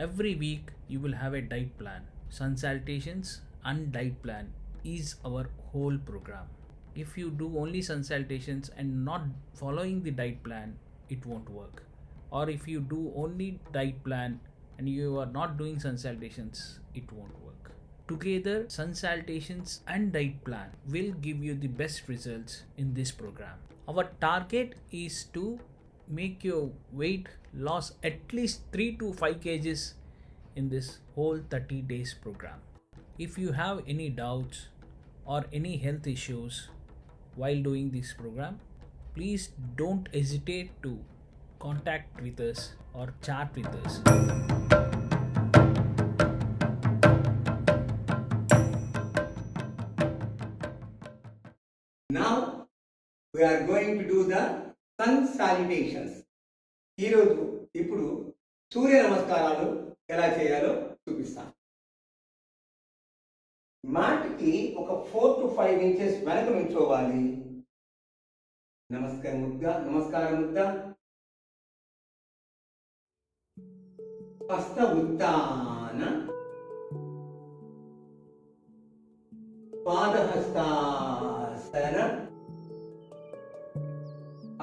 Every week you will have a diet plan. Sun salutations and diet plan is our whole program. If you do only sun salutations and not following the diet plan, it won't work. Or if you do only diet plan and you are not doing sun salutations, it won't work. Together, sun salutations and diet plan will give you the best results in this program. Our target is to make your weight loss at least 3 to 5 kgs in this whole 30 days program. If you have any doubts or any health issues while doing this program, please don't hesitate to contact with us or chat with us. Now we are going to do the sun salutations. ఈరోజు ఇప్పుడు సూర్య నమస్కారాలు ఎలా చేయాలో చూపిస్తాను. మాటికి ఒక 4 to 5 inches వెనక నుంచోవాలి. నమస్కారం ముద్ద, హస్త ఉత్తాన, పాదహస్తాసన,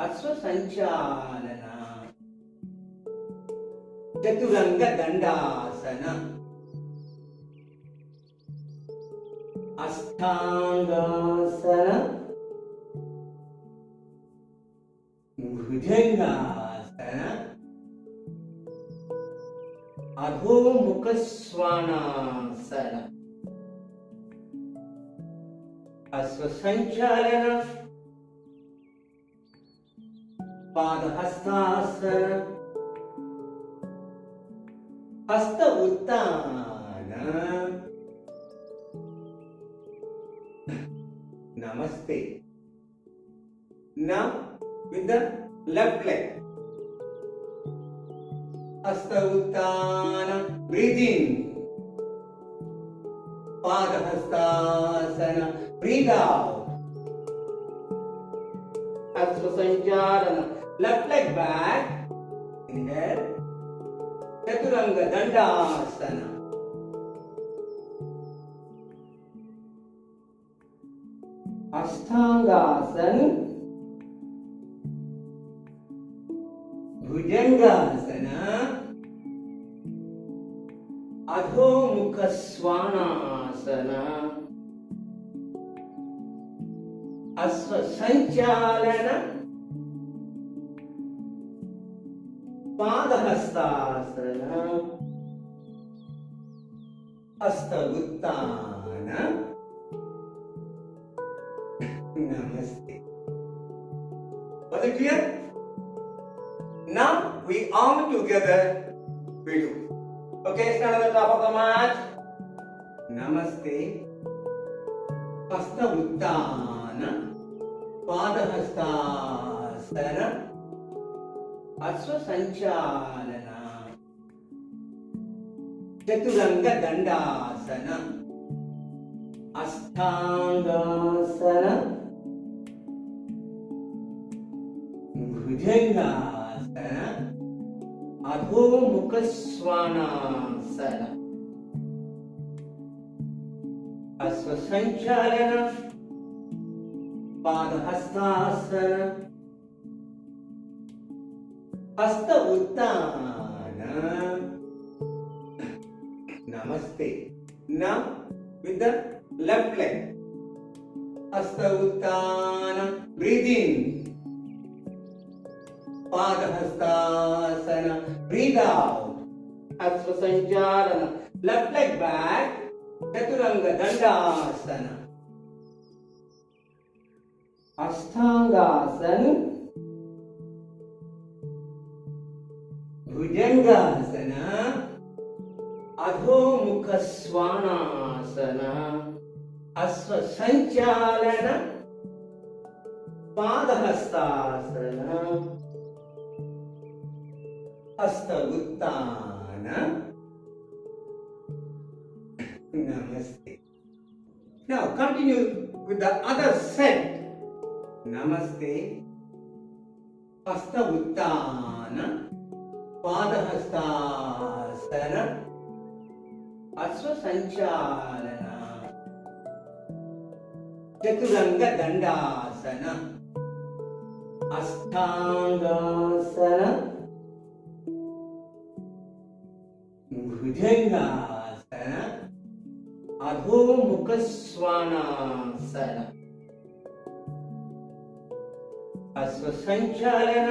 అశ్వ సంచాలన, చతురంగ దండాసన, అష్టాంగాసన, భుజంగాసన, అధోముఖ శ్వానాసన, అశ్వ సంచాలన, పాదహస్తాసన, హస్త ఉత్తాన, నమస్తే. Now with the left leg, hasta uttana, breathe in, padahastasana, breathe out, hasta sanchalana, left leg back, inhale, chaturanga dandasana, ashtangasana, Bhujangasana, అధోముఖ శ్వానాసన, అశ్వ సంచాలన, పాదహస్తాసన, హస్త ఉత్తాన, నమస్తే. Was it clear? Now we all together we do. Okay, stand on the top of the mat. Namaste. Hasta uttana, padahastasana, asva sanchalana, chaturanga dandasana, ashtangasana, Bhujangasana, అధోముఖ శ్వానాసన, అశ్వ సంచాలన, పాదహస్తాసన, హస్త ఉత్తాన, నమస్తే. Now with the left leg, hasta uttana, breathe in, padahastasana, breathe out, asva sanchalana, left leg back, chaturanga dandasana, ashtangasana, bhujangasana, adhomukha svanasana, asva sanchalana, padahastasana, hasta uttana, namaste. Now continue with the other set. Namaste, hasta uttana, ಪಾದಹಸ್ತಾಸನ ಅಶ್ವ ಸಂಚಾಲನ ಚತುರಂಗ ದಂಡಾಸನ ಅಷ್ಟಾಂಗಾಸನ ಭುಜಂಗಾಸನ ಅಧೋಮುಖ ಸ್ವಾನಾಸನ ಅಶ್ವ ಸಂಚಾಲನ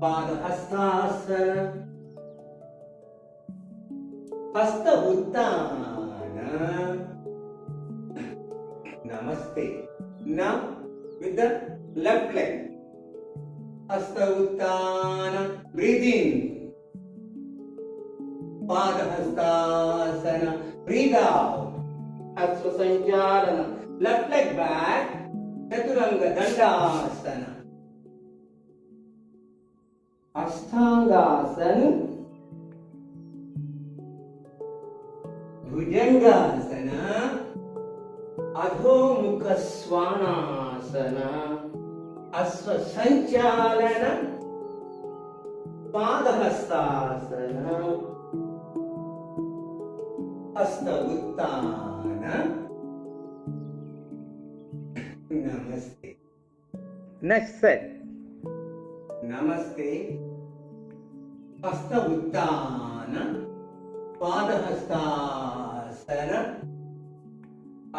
ಪಾದಹಸ್ತಾಸನ ಹಸ್ತ ಉತ್ಥಾನ ನಮಸ್ತೆ now with the left leg hasta uttana breathe in padahastasana breathe out asva sanchalana left leg back chaturanga dandasana ashtangasana bhujangasana ಅಧೋಮುಖ ಸ್ವಾನಾಸನ ಅಶ್ವ ಸಂಚಾಲನ ಪಾದಹಸ್ತಾಸನ ಹಸ್ತ ಉತ್ಥಾನ ನಮಸ್ತೆ next set ನಮಸ್ತೆ ಹಸ್ತ ಉತ್ಥಾನ ಪಾದಹಸ್ತಾಸನ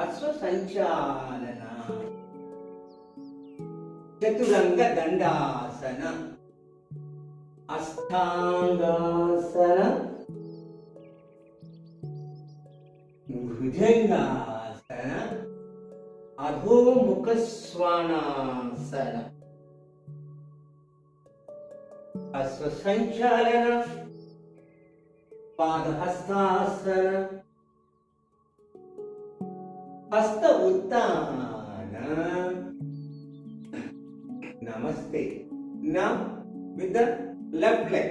ಅಶ್ವ ಸಂಚಾಲನ ಚತುರಂಗ ದಂಡಾಸನ ಅಷ್ಟಾಂಗಾಸನ ಭುಜಂಗಾಸನ ಅಧೋಮುಖ ಸ್ವಾನಾಸನ ಅಶ್ವ ಸಂಚಾಲನ ಪಾದಹಸ್ತಾಸನ ಹಸ್ತ ಉತ್ಥಾನ ನಮಸ್ತೆ now with the left leg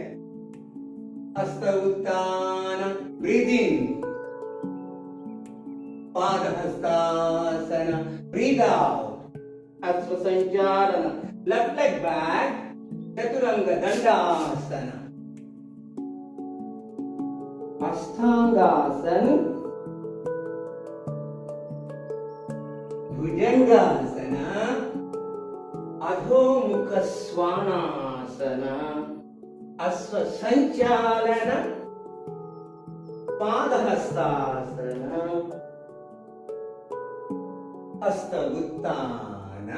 ಹಸ್ತ ಉತ್ಥಾನ breathe in ಪಾದಹಸ್ತಾಸನ breathe out Ashwa ಸಂಚಾಲನ left leg back ಚತುರಂಗ dandasana ಅಷ್ಟಾಂಗಾಸನ bhujangasana ಅಧೋಮುಖ ಸ್ವಾನಾಸನ ಅಶ್ವ ಸಂಚಾಲನ ಪಾದಹಸ್ತಾಸನ ಹಸ್ತ ಉತ್ಥಾನ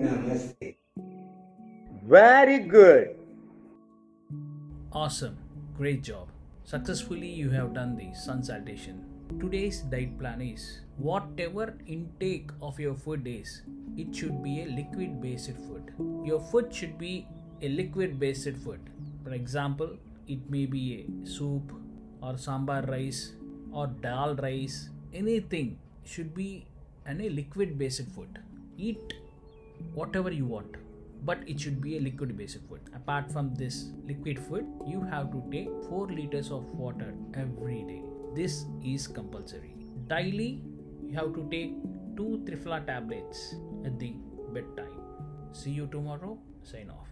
ನಮಸ್ತೆ very good Awesome. Great job. Successfully you have done the sun salutation. Today's diet plan is whatever intake of your food is, it should be a liquid based food. Your food should be a liquid based food. For example, it may be a soup or sambar rice or dal rice. Anything should be a liquid based food. Eat whatever you want, but it should be a liquid based food. Apart from this liquid food, you have to take 4 liters of water every day. This is compulsory. Daily you have to take 2 Triphala tablets at the bedtime. See you tomorrow. Sign off.